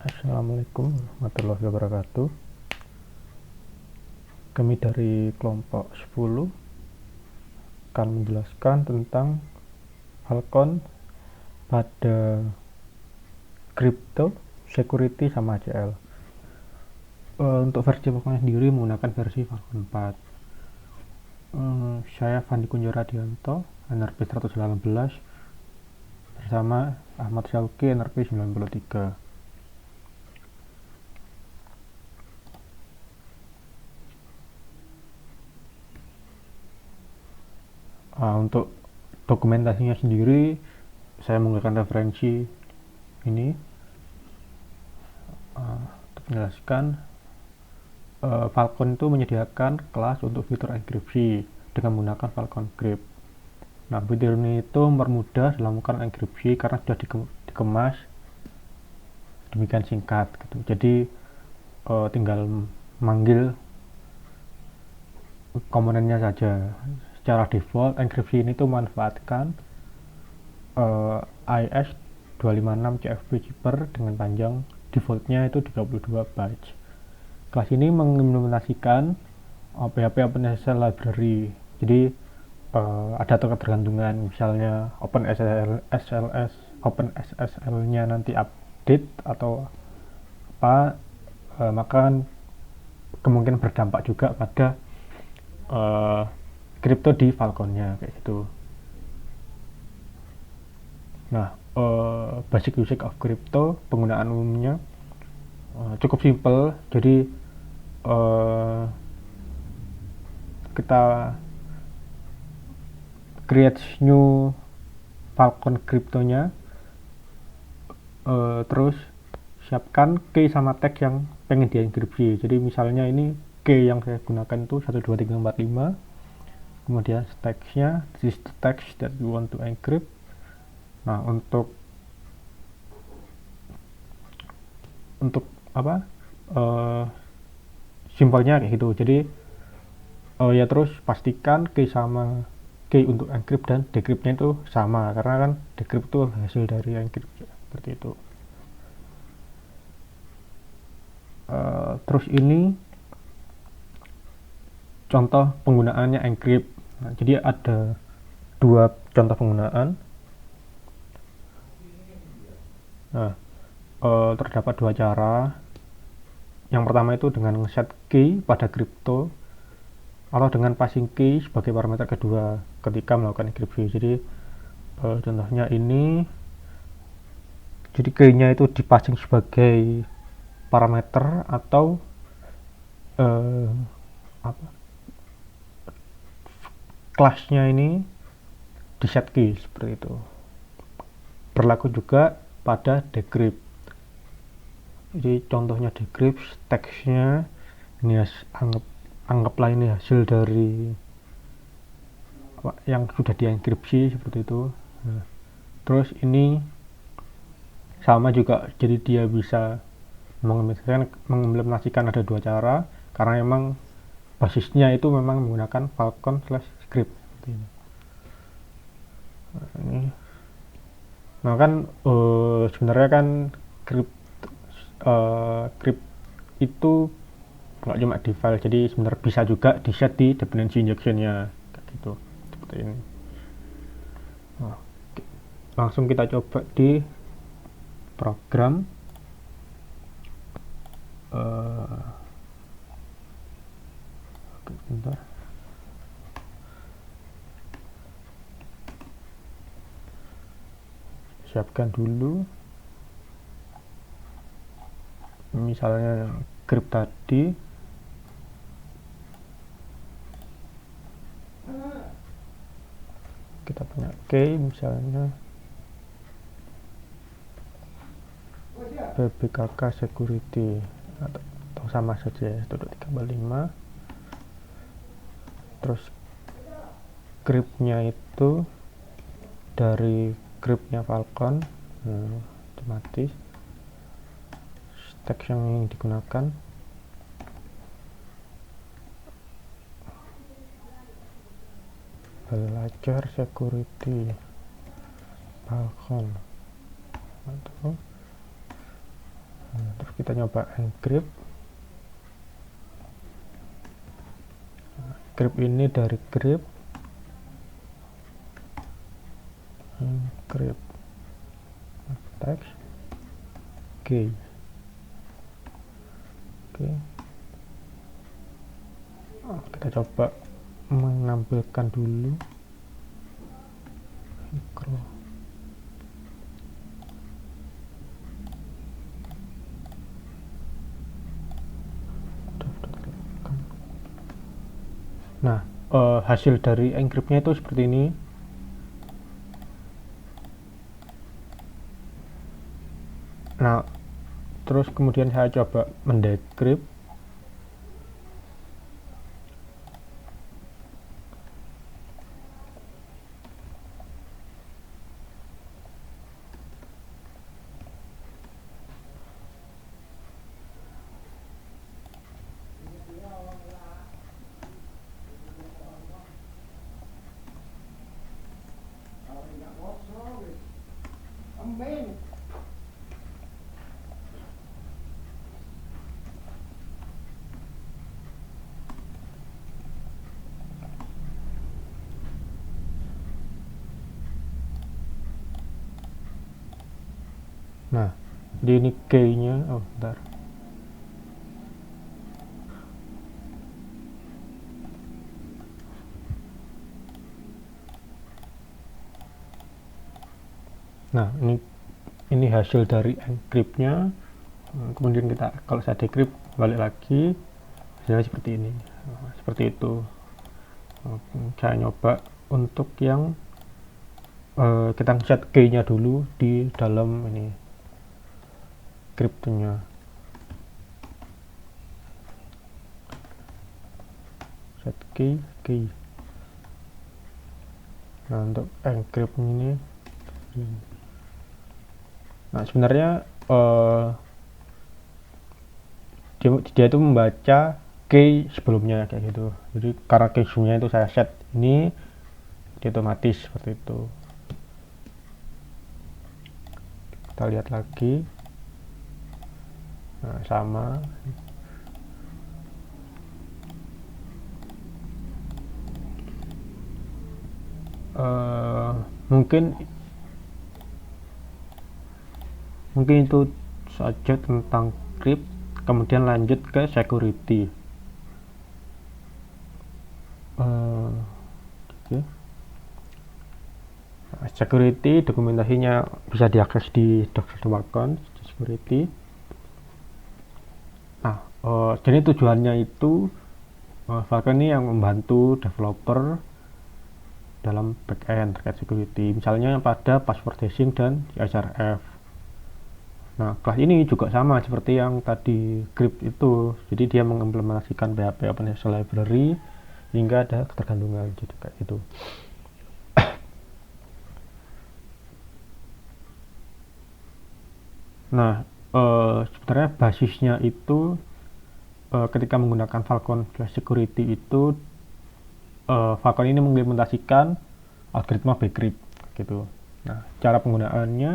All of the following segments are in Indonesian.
Assalamualaikum warahmatullahi wabarakatuh. Kami dari kelompok 10 akan menjelaskan tentang Falcon pada crypto, security, sama ACL. Untuk versi Falcon sendiri menggunakan versi Falcon 4. Saya Fandi Kunjoradianto, NRP 118, bersama Ahmad Syauki, NRP 93. Untuk dokumentasinya sendiri saya menggunakan referensi ini untuk menjelaskan Falcon itu menyediakan kelas untuk fitur enkripsi dengan menggunakan Falcon Crypt. Nah, fitur ini itu mempermudah dalam melakukan enkripsi karena sudah dikemas demikian singkat gitu. Jadi tinggal manggil komponennya saja. Secara default enkripsi ini tuh memanfaatkan IS256 CFP Keeper dengan panjang defaultnya itu 32 bytes. Kelas ini mengimplementasikan PHP OpenSSL library. Jadi ada ketergantungan, misalnya OpenSSL-nya nanti update atau apa, maka kemungkinan berdampak juga pada kripto di Falconnya kayak gitu. Nah, basic usage of crypto, penggunaan umumnya cukup simple. Jadi kita create new Falcon cryptonya, terus siapkan key sama tag yang pengen dienkripsi. Jadi misalnya ini key yang saya gunakan itu 12345, kemudian text-nya, this is the text that we want to encrypt. Nah, untuk apa, simpelnya kayak gitu. Jadi ya terus pastikan key sama key untuk encrypt dan decrypt-nya itu sama, karena kan decrypt itu hasil dari encrypt seperti itu. Terus ini contoh penggunaannya encrypt. Nah, jadi ada dua contoh penggunaan. Nah, terdapat dua cara. Yang pertama itu dengan set key pada crypto atau dengan passing key sebagai parameter kedua ketika melakukan enkripsi. Jadi contohnya ini, jadi key-nya itu dipassing sebagai parameter atau kelasnya ini di set key seperti itu. Berlaku juga pada decrypt. Jadi contohnya decrypt, teksnya ini anggaplah ini hasil dari yang sudah dienkripsi seperti itu. Nah, terus ini sama juga, jadi dia bisa mengimplementasikan ada dua cara karena memang basisnya itu memang menggunakan Falcon/Crypt. Nah kan sebenarnya kan Crypt itu nggak cuma di file, jadi sebenarnya bisa juga di set di dependency injection-nya kayak gitu, seperti ini. Nah, langsung kita coba di program. Bentar. Siapkan dulu misalnya crypt tadi. Kita punya key misalnya BBKK security atau sama saja 12345. Terus cryptnya itu dari cryptnya Falcon, otomatis teks yang digunakan belajar security Falcon. kita nyoba encrypt. Encrypt ini dari grep encrypt text key. Oke, kita coba menampilkan dulu mikro. Nah, hasil dari encryptnya itu seperti ini. Nah, terus kemudian saya coba mendecrypt. Nah, di ini key-nya, oh bentar. Nah, ini hasil dari encrypt-nya. Kemudian kita, kalau saya decrypt balik lagi, hasilnya seperti ini. Nah, seperti itu. Saya nyoba untuk yang kita set key-nya dulu di dalam ini cryptnya. Set key. Nah, untuk encrypt ini, nah sebenarnya dia itu membaca key sebelumnya kayak gitu. Jadi karena key sebelumnya itu saya set ini, dia otomatis seperti itu. Kita lihat lagi. Nah, sama. Mungkin itu saja tentang crypt. Kemudian lanjut ke security. Security dokumentasinya bisa diakses di docs.walcon security. Nah, jadi tujuannya itu Falcon ini yang membantu developer dalam backend terkait security, misalnya pada password hashing dan CSRF. Nah, kelas ini juga sama seperti yang tadi crypt itu, jadi dia mengimplementasikan PHP OpenSSL library hingga ada ketergantungan, jadi kayak gitu. Nah, sebenarnya basisnya itu ketika menggunakan Falcon Security itu Falcon ini mengimplementasikan algoritma bcrypt gitu. Nah, cara penggunaannya,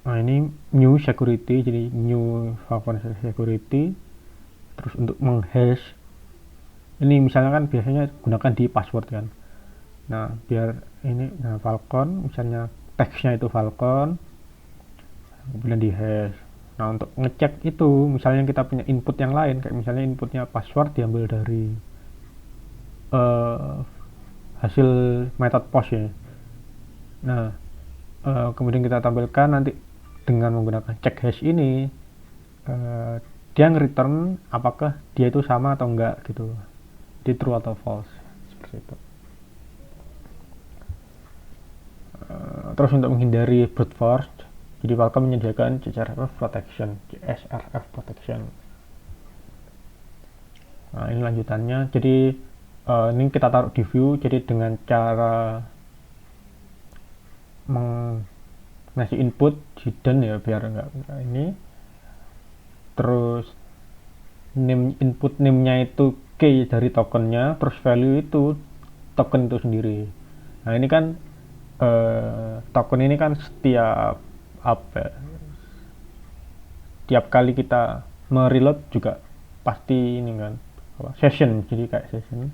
nah ini new security, jadi new Falcon Security. Terus untuk menghash ini misalnya kan biasanya gunakan di password kan. Nah, biar ini Falcon misalnya teksnya itu Falcon, kemudian di hash. Nah, untuk ngecek itu misalnya kita punya input yang lain, kayak misalnya inputnya password diambil dari hasil method post ya. Nah, kemudian kita tampilkan nanti dengan menggunakan check hash ini, dia nge-return apakah dia itu sama atau enggak gitu, di true atau false, seperti itu. Terus untuk menghindari brute force, jadi Falcon menyediakan CSRF protection. Nah, ini lanjutannya. Jadi ini kita taruh di view, jadi dengan cara ngasih input hidden ya, biar enggak ini. Terus input name-nya itu key dari tokennya, terus value itu token itu sendiri. Nah, ini kan token ini kan setiap apa ya, tiap kali kita mereload juga pasti ini kan session, jadi kayak session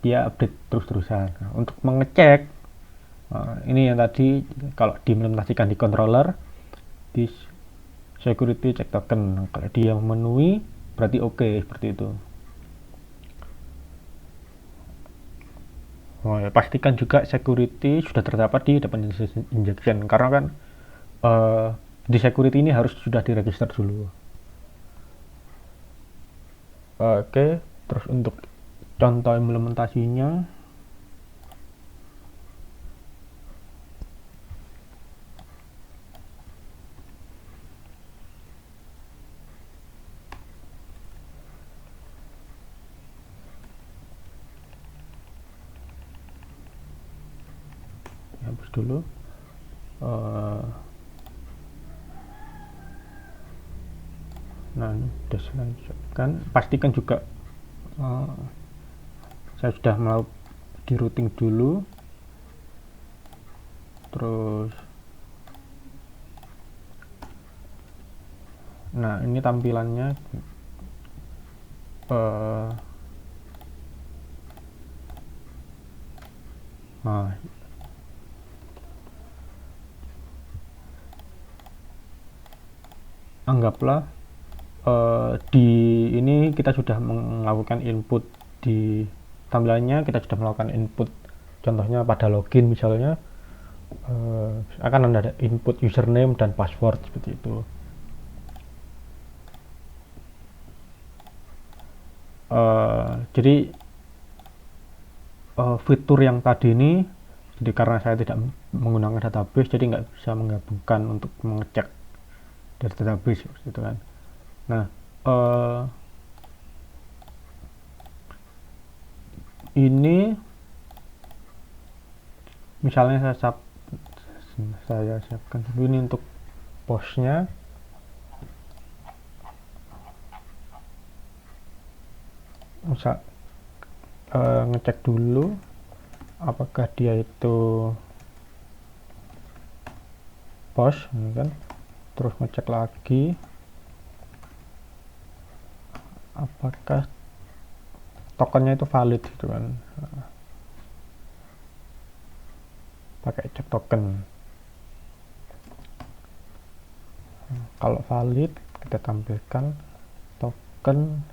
dia update terus-terusan. Nah, untuk mengecek ini yang tadi kalau diimplementasikan di controller di security check token, kalau dia memenuhi berarti oke, seperti itu. Ya, pastikan juga security sudah terdapat di dependency injection, karena kan di security ini harus sudah diregister dulu. Oke, terus untuk contoh implementasinya hapus dulu. Nah, ini sudah selanjutkan. Pastikan juga saya sudah melakukan di routing dulu, terus nah ini tampilannya nah anggaplah di ini kita sudah melakukan input, di tampilannya kita sudah melakukan input, contohnya pada login misalnya akan ada input username dan password seperti itu. Jadi fitur yang tadi ini, jadi karena saya tidak menggunakan database, jadi nggak bisa menggabungkan untuk mengecek dari database seperti itu kan. Nah, ini misalnya saya siapkan dulu ini untuk postnya. Bisa ngecek dulu apakah dia itu post, kan? Terus ngecek lagi apakah tokennya itu valid gitu kan. Pakai cek token. Kalau valid kita tampilkan token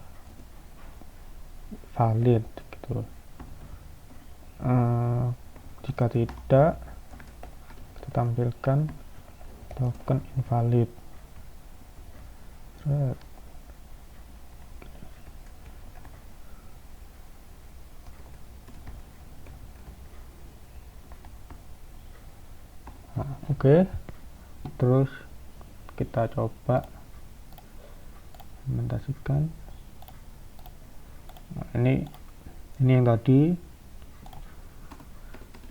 valid gitu. Jika tidak, kita tampilkan token invalid. Oke. Terus kita coba implementasikan. Nah, ini yang tadi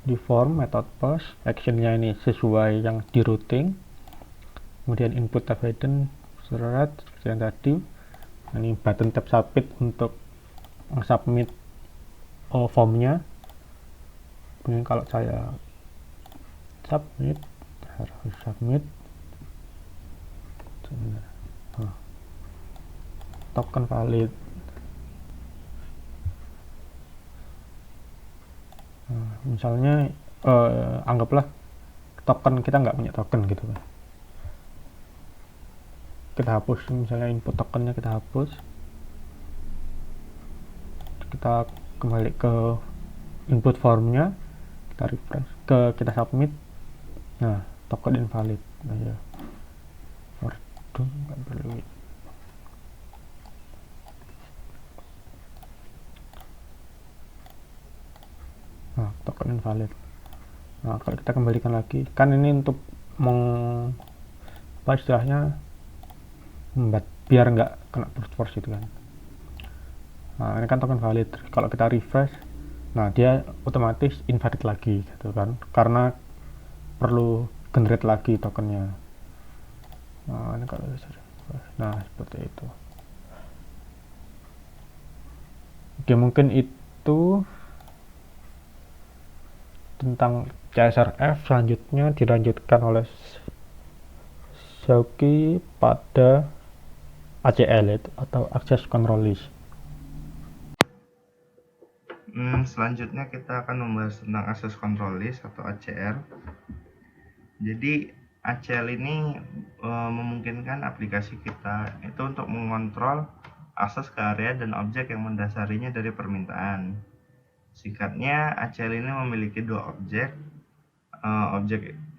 di form method post, actionnya ini sesuai yang di routing, kemudian input evidence surat seperti yang tadi. Nah, ini button tab submit untuk submit formnya. Kemudian kalau saya submit, harus submit token valid. Misalnya anggaplah token kita nggak punya token gitu kan, kita hapus, misalnya input tokennya kita hapus, kita kembali ke input formnya, kita refresh, kita submit. Nah, token invalid. Nah ya, waduh, nggak perlu. Nah, token invalid. Nah, kalau kita kembalikan lagi, kan ini untuk apa istilahnya, biar nggak kena brute force itu kan. Nah, ini kan token valid. Kalau kita refresh, nah dia otomatis invalid lagi gitu kan, karena perlu generate lagi tokennya. Nah, ini kalau nah seperti itu. Oke, mungkin itu tentang CSRF. Selanjutnya dilanjutkan oleh show key pada ACL itu atau Access Control List. Selanjutnya kita akan membahas tentang Access Control List atau ACL. Jadi ACL ini memungkinkan aplikasi kita itu untuk mengontrol akses ke area dan objek yang mendasarinya dari permintaan. Singkatnya, ACL ini memiliki dua objek,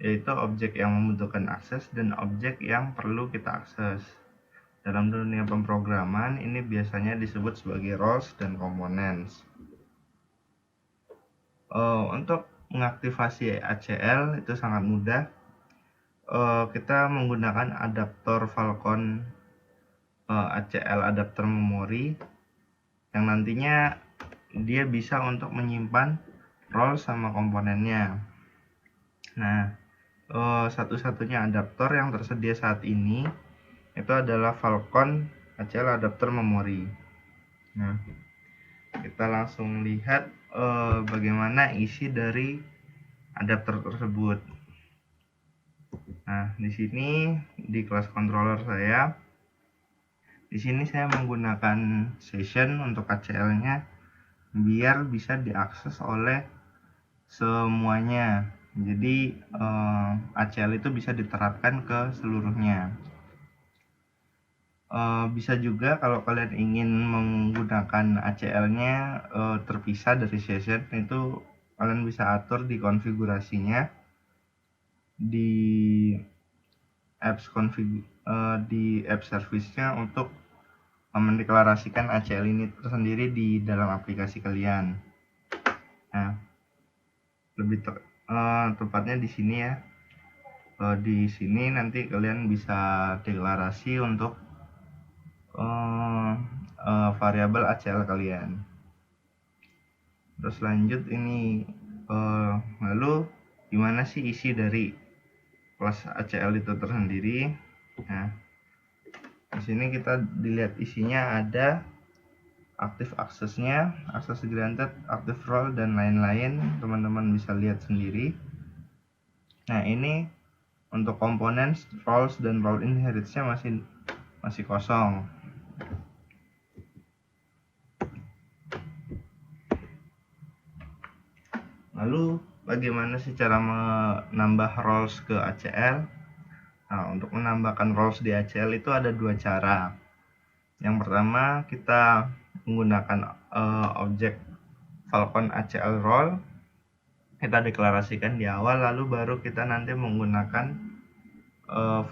yaitu objek yang membutuhkan akses dan objek yang perlu kita akses. Dalam dunia pemrograman, ini biasanya disebut sebagai roles dan components. Untuk mengaktifasi ACL itu sangat mudah. Kita menggunakan adaptor Falcon ACL adapter memori yang nantinya dia bisa untuk menyimpan role sama komponennya. Nah, satu-satunya adaptor yang tersedia saat ini itu adalah Falcon ACL adapter memori. Nah, kita langsung lihat bagaimana isi dari adapter tersebut. Nah, di sini di kelas controller saya, di sini saya menggunakan session untuk ACL-nya biar bisa diakses oleh semuanya. Jadi ACL itu bisa diterapkan ke seluruhnya. Bisa juga kalau kalian ingin menggunakan ACL-nya terpisah dari session, itu kalian bisa atur di konfigurasinya di di app service-nya untuk mendeklarasikan ACL ini tersendiri di dalam aplikasi kalian. Nah, lebih tepatnya di sini ya. Di sini nanti kalian bisa deklarasi untuk variabel ACL kalian. Terus lanjut ini, lalu gimana sih isi dari kelas ACL itu tersendiri? Nah, di sini kita dilihat isinya ada aktif aksesnya, akses granted, aktif role dan lain-lain. Teman-teman bisa lihat sendiri. Nah, ini untuk komponen roles dan role inherits-nya masih kosong. Lalu bagaimana sih cara menambah roles ke ACL? Nah, untuk menambahkan roles di ACL itu ada dua cara. Yang pertama, kita menggunakan objek Falcon ACL role, kita deklarasikan di awal, lalu baru kita nanti menggunakan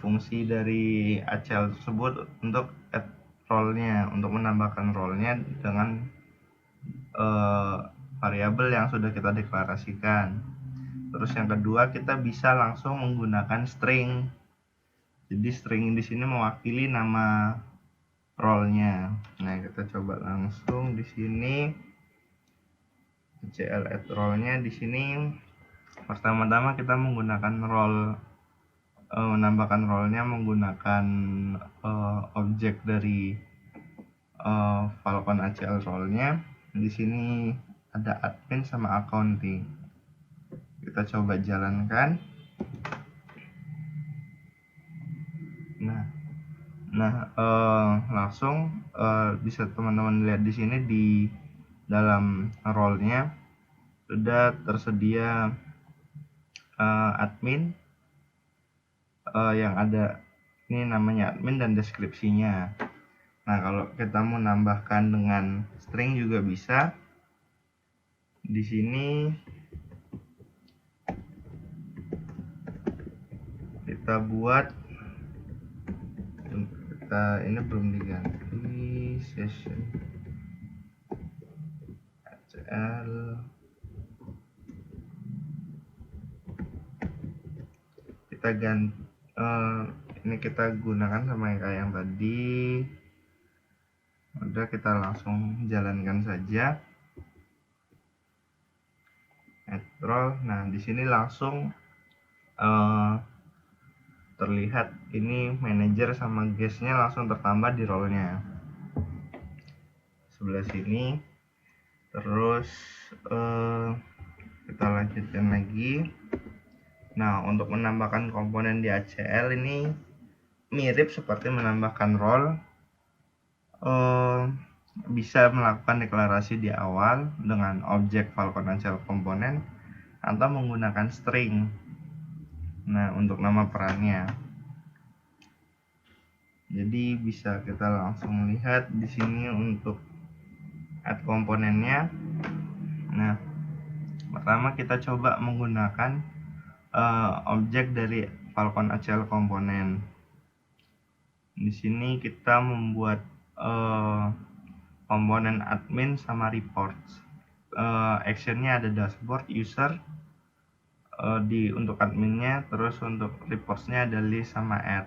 fungsi dari ACL tersebut untuk add role-nya, untuk menambahkan role-nya dengan variabel yang sudah kita deklarasikan. Terus yang kedua, kita bisa langsung menggunakan string. Jadi string di sini mewakili nama role-nya. Nah, kita coba langsung di sini ACL add role-nya. Di sini pertama-tama kita menggunakan role, menambahkan role-nya menggunakan objek dari Falcon ACL role-nya. Di sini ada admin sama accounting. Kita coba jalankan. Nah, langsung bisa teman-teman lihat di sini di dalam role-nya sudah tersedia admin yang ada ini namanya admin dan deskripsinya. Nah, kalau kita mau nambahkan dengan string juga bisa. Di sini kita buat, ini belum diganti session ACL. Kita ganti, ini kita gunakan sama kayak yang tadi. Udah, kita langsung jalankan saja add role. Nah, di sini langsung terlihat ini manajer sama guest-nya langsung tertambah di role-nya sebelah sini. Terus kita lanjutkan lagi. Nah, untuk menambahkan komponen di ACL ini mirip seperti menambahkan role. Bisa melakukan deklarasi di awal dengan objek Falcon Agile komponen atau menggunakan string. Nah, untuk nama perannya. Jadi bisa kita langsung lihat di sini untuk add komponennya. Nah, pertama kita coba menggunakan objek dari Falcon Agile komponen. Di sini kita membuat komponen admin sama reports. Actionnya ada dashboard, user untuk adminnya, terus untuk reportsnya ada list sama add.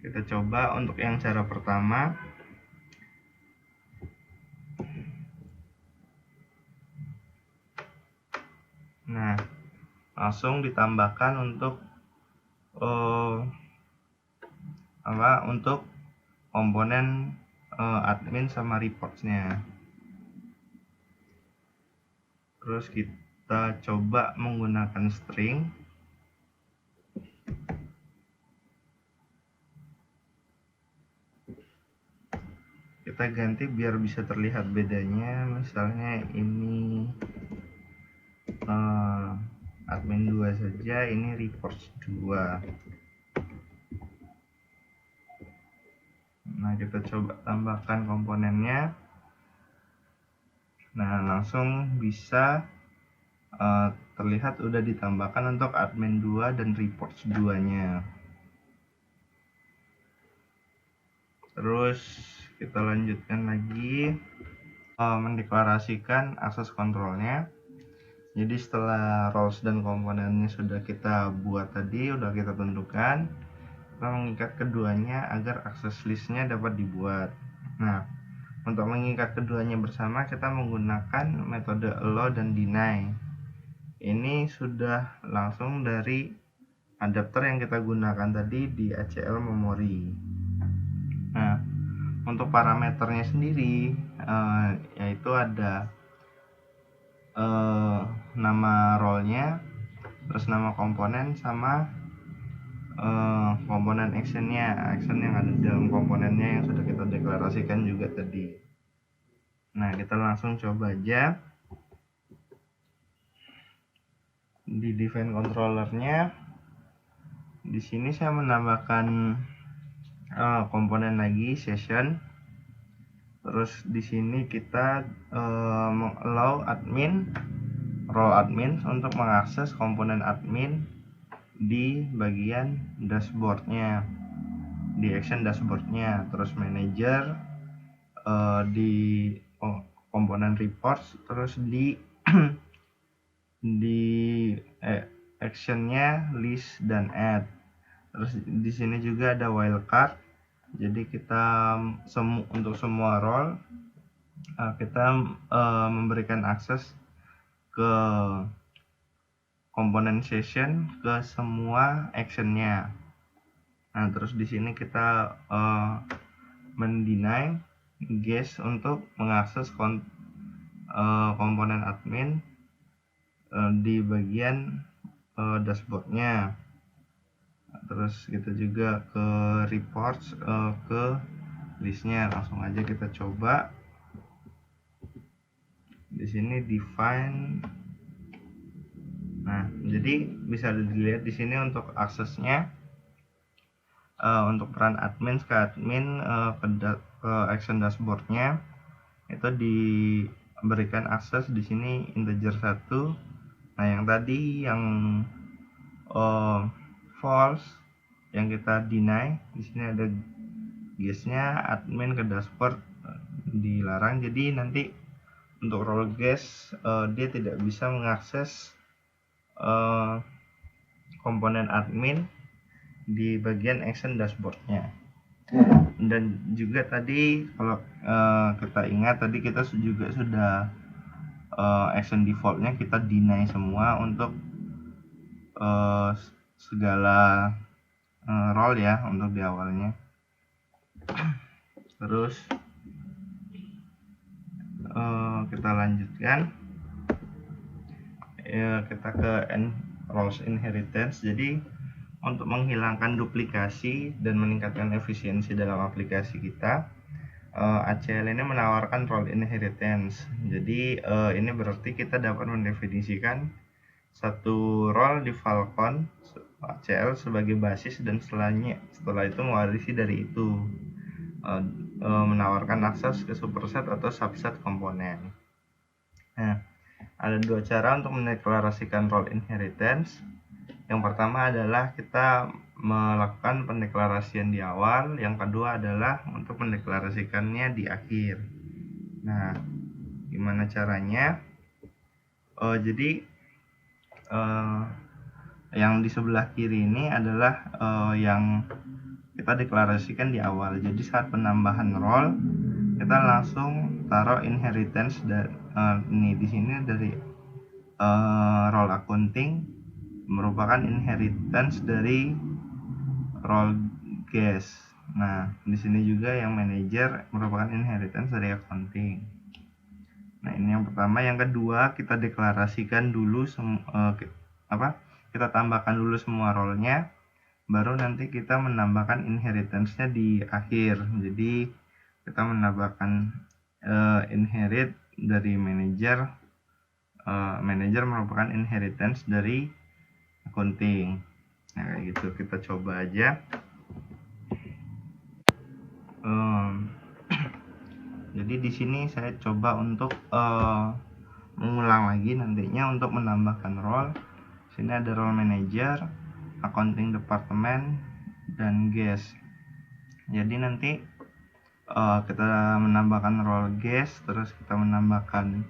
Kita coba untuk yang cara pertama. Nah, langsung ditambahkan untuk untuk komponen admin sama reportsnya. Terus kita coba menggunakan string. Kita ganti biar bisa terlihat bedanya. Misalnya ini admin 2 saja, ini reports 2. Nah, kita coba tambahkan komponennya. Nah, langsung bisa terlihat udah ditambahkan untuk admin 2 dan reports 2-nya. Terus kita lanjutkan lagi mendeklarasikan akses kontrolnya. Jadi setelah roles dan komponennya sudah kita buat tadi, udah kita tentukan, kita mengikat keduanya agar akses listnya dapat dibuat. Nah, untuk mengikat keduanya bersama kita menggunakan metode allow dan deny. Ini sudah langsung dari adapter yang kita gunakan tadi di ACL memori. Nah, untuk parameternya sendiri yaitu ada nama role-nya, terus nama komponen sama komponen action yang ada dalam komponennya yang sudah kita deklarasikan juga tadi. Nah, kita langsung coba aja di define controllernya. Di sini saya menambahkan komponen lagi session. Terus di sini kita allow role admin untuk mengakses komponen admin di bagian dashboardnya, di action dashboardnya. Terus manager di komponen reports, terus di actionnya list dan add. Terus di sini juga ada wildcard. Jadi kita untuk semua role kita memberikan akses ke komponen session ke semua actionnya. Nah, terus di sini kita mendeny guest untuk mengakses komponen admin di bagian dashboardnya. Terus kita juga ke reports, ke listnya. Langsung aja kita coba. Di sini define. Nah, jadi bisa dilihat di sini untuk aksesnya, untuk peran admin ke admin ke action dashboardnya itu diberikan akses di sini integer 1. Nah, yang tadi yang false yang kita deny, di sini ada guestnya admin ke dashboard dilarang. Jadi nanti untuk role guest dia tidak bisa mengakses komponen admin di bagian action dashboardnya. Dan juga tadi kalau kita ingat tadi kita juga sudah action defaultnya kita deny semua untuk segala role ya untuk di awalnya. Terus kita lanjutkan kita ke roles inheritance. Jadi untuk menghilangkan duplikasi dan meningkatkan efisiensi dalam aplikasi kita, ACL ini menawarkan role inheritance. Jadi ini berarti kita dapat mendefinisikan satu role di Falcon ACL sebagai basis dan setelah itu mewarisi dari itu, menawarkan akses ke superset atau subset komponen. Nah, ada dua cara untuk mendeklarasikan role inheritance. Yang pertama adalah kita melakukan pendeklarasian di awal, yang kedua adalah untuk mendeklarasikannya di akhir. Nah, gimana caranya? Jadi yang di sebelah kiri ini adalah yang kita deklarasikan di awal. Jadi saat penambahan role kita langsung taruh inheritance ini di sini dari role accounting merupakan inheritance dari role guest. Nah, di sini juga yang manager merupakan inheritance dari accounting. Nah, ini yang pertama. Yang kedua, kita deklarasikan dulu kita tambahkan dulu semua role-nya, baru nanti kita menambahkan inheritance-nya di akhir. Jadi kita menambahkan inherit dari manager. Manager merupakan inheritance dari accounting. Nah, kayak gitu. Kita coba aja. Jadi di sini saya coba untuk mengulang lagi nantinya untuk menambahkan role. Sini ada role manager, accounting department, dan guest. Jadi nanti kita menambahkan role guest, terus kita menambahkan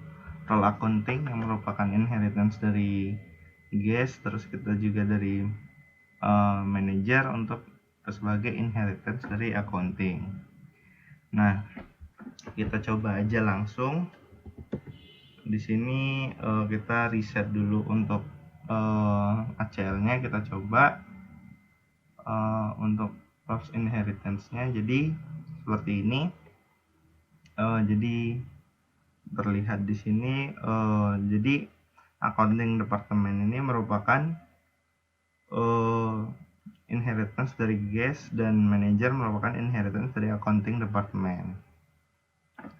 role accounting yang merupakan inheritance dari guest, terus kita juga dari manager untuk sebagai inheritance dari accounting. Nah, kita coba aja langsung. Di sini kita reset dulu untuk ACL-nya, kita coba untuk roles inheritance-nya. Jadi seperti ini. Jadi terlihat di sini. Jadi accounting department ini merupakan inheritance dari guest dan manager merupakan inheritance dari accounting department.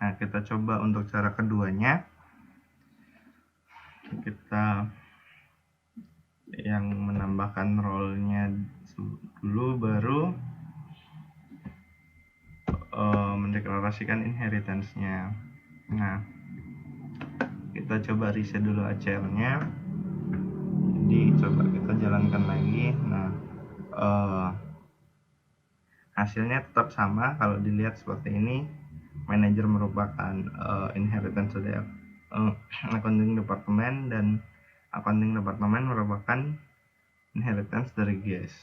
Nah, kita coba untuk cara keduanya. Kita yang menambahkan role-nya dulu, baru mendeklarasikan inheritance-nya. Nah, kita coba reset dulu ACL-nya. Jadi coba kita jalankan lagi. Nah, hasilnya tetap sama. Kalau dilihat seperti ini, manajer merupakan inheritance dari accounting department dan accounting department merupakan inheritance dari guest.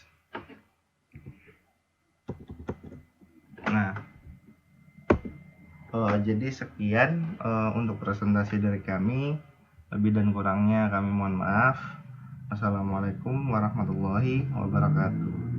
Nah, jadi sekian untuk presentasi dari kami. Lebih dan kurangnya kami mohon maaf. Assalamualaikum warahmatullahi wabarakatuh.